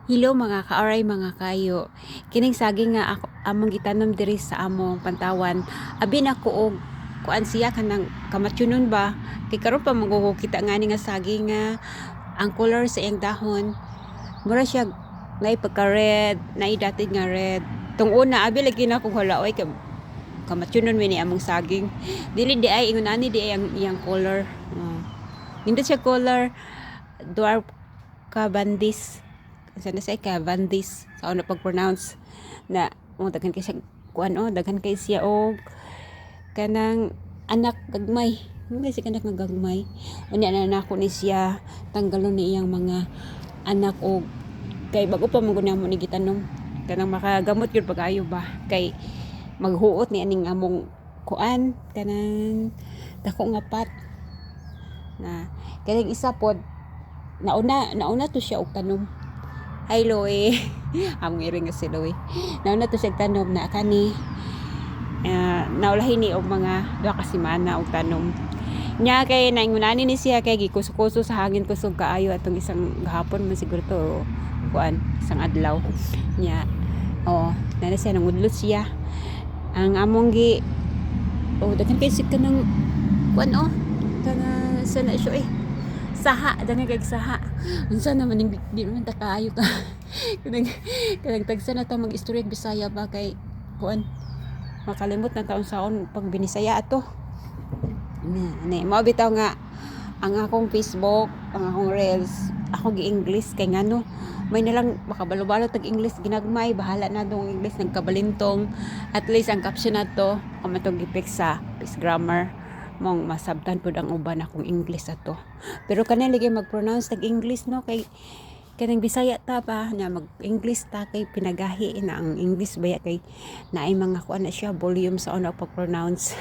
Hello mga kaaray mga kayo. Kining saging nga ako among gitanom diri sa among Pantawan. Abi na ko og kuan siya kanang kamatsyunon ba. Kay karon pa magkukita nga ni nga saging nga ang color sa iyang dahon. Mura siya nay pagka red, nay dated nga red. Tung una abi lagi na kog halaoy kay kamatsyunon ni among saging. Dili di ay ingon ani di ay ang iyang color. Nindot siya color dwarf kabandis sana say ka Vandis sa una pag-pronounce na daghan kay siya kuan daghan kay siya og kanang anak gagmay hindi si kanak nga gagmay unya na nako ni siya tanggalon ni iyang mga anak og kay bago pa man mo ni gitanom kanang makagamot gyud pag-ayo ba kay maghuot ni aning among kuan kanang dako nga pat na kay isa pod nauna to siya og tanom. Hi Loe. Among iring nga si Loe. Nauna to siya tanom na kani naulahin ni og mga duha ka semana og tanom. Nya kay naingunani ni siya kay gikuso-kuso sa hangin kusog kaayo atong isang gahapon man siguro to kuan isang adlaw. Nya nana siya nangudlot siya. Ang among daghan kay sig kanang kuan kana sana siya saha daghan kay saha unsa naman ning di man ta kaayo ka kanang tagsa na ta mag-istorya Bisaya ba kay kuan makalimot na taon saon pag binisaya ato ni mao bitaw nga ang akong Facebook ang akong reels ako gi-English kay ngano may nalang makabalo-balo tag English ginagmay bahala na dong English nagkabalintong at least ang caption nato kamatong gipix sa grammar mong masabtan pud ang uban akong English ato. Pero kanang lagi mag-pronounce tag English no kay kanang Bisaya ta ba na mag-English ta kay pinagahi na ang English baya kay naay mga kuan na siya volume sa una pag-pronounce.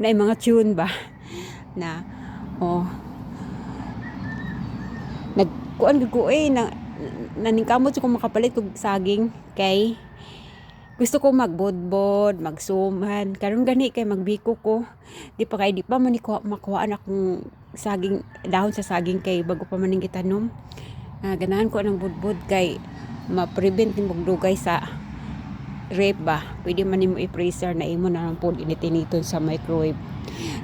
Naay mga tune ba na nagkuan gud ko na naningkamot ko makapalit kog saging kay gusto ko magbodbod, magsuman. Karon gani kay magbiko ko. Di pa man ni ko makuhaan akong saging dahon sa saging kay bago pa man ning gitanom. Ganahan ko ng bodbod kay ma-prevent ning magdugay sa rape ba. Pwede man nimo i-freezer na imo na lang pod initiniton sa microwave.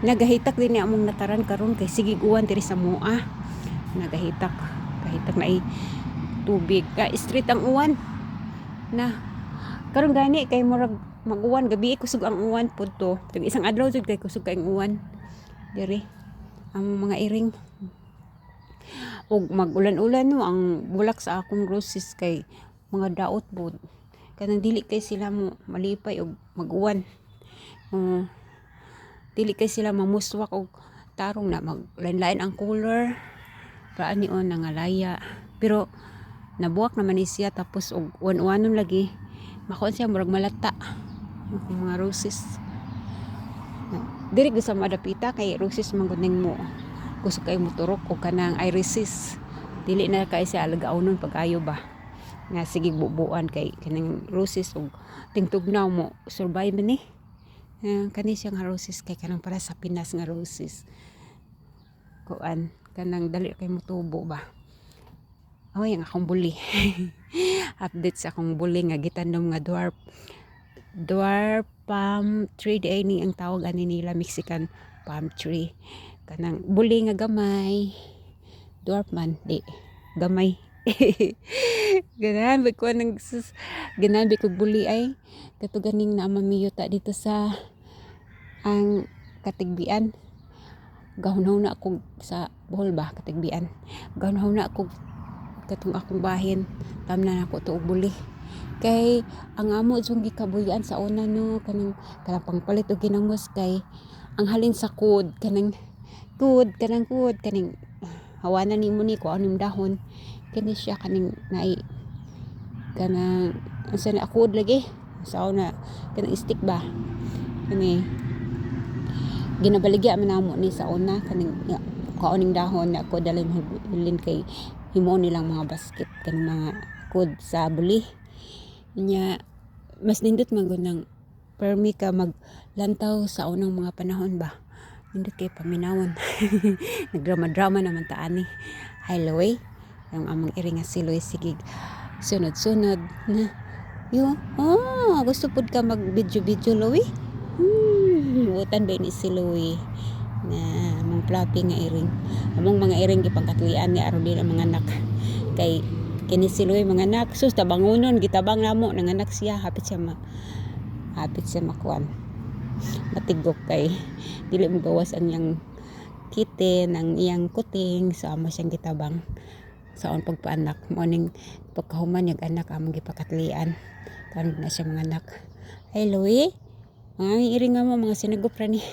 Nagahitak din ni among nataran karon kay sige uwan diri sa mua. Nagahitak na tubig. Street ang uwan na karon gani kay murag mag-uwan gabi kusog ang uwan pud to tag isang adlaw jud kay kusog kay ang uwan diri ang mga iring ug mag-ulan-ulan no ang bulak sa akong roses kay mga daot pud kanang dili kay sila mo malipay og mag-uwan dili kay sila mamuswak og tarong na maglain-lain ang color raan ni on nangalaya pero nabuak naman ni siya tapos og uwan-uwanon lagi makuan siya murag malata yung mga roses diri gusto madapita kay roses man gud ning mo gusto kay moturok o kanang irises dili na kay siya alagaunon pag-ayo ba nga sige bubuan kay kanang roses og tingtugnaw mo survive ni kani siya nga roses kay kanang para sa Pinas nga roses kuan kanang dali kay motubo ba ang akong buli update sa akong buli nga gitanom nga dwarf palm tree di ni ang tawag ani nila Mexican palm tree kanang buli nga gamay dwarf man di gamay ganahan ba ko nang ganahan ba ko buli ay katuganing na mamiyota dito sa ang katigbian gahunhaw na ako sa Bohol ba katigbian gahunhaw na ako katong akong bahin tamnan ako tuog buli kay ang amo jung gikabuyan sa una no kanang pangpalit og ginamos kay ang halin sa kud kanang kud kaning hawanan nimo ni ko aning dahon kani siya kaning nai kanang asa na kud lagi sa una kanang stick ba kani ginabaligya man namo ni sa una kaning kauning dahon na ko dalhin hulin kay himo nilang mga basket kan mga kud sa buli nya mas nindot man gud nang permi ka maglantaw sa unang mga panahon ba nindot kay paminawon nagdrama-drama naman ta ani hi Loy ang among iri nga si Louie sige sunod-sunod na yo gusto pud ka mag video Louie. Butan ba ni si Louie na among fluffy nga iring, among mga iring gipangkatlian ni aron din ang mga anak kay kini si Louie mga anak sus tabangonon gitabang namo nang anak siya hapit siya makuan matigok kay dili mo gawas ang iyang kitten ang iyang kuting so amo siyang gitabang saon pagpaanak mo ning pagkahuman yung anak among gipakatlian karon na siya mga anak. Hey Louie, mga iring nga mo mga sinagop ra ni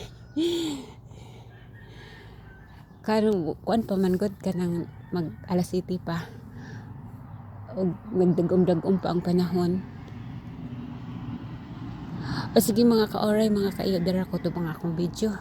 karon kuan pa man gud kanang mag alas 7 pa og nagdagom-dagom pa ang panahon. O sige mga ka-oray, mga kaiyo, dara ko to mga akong video.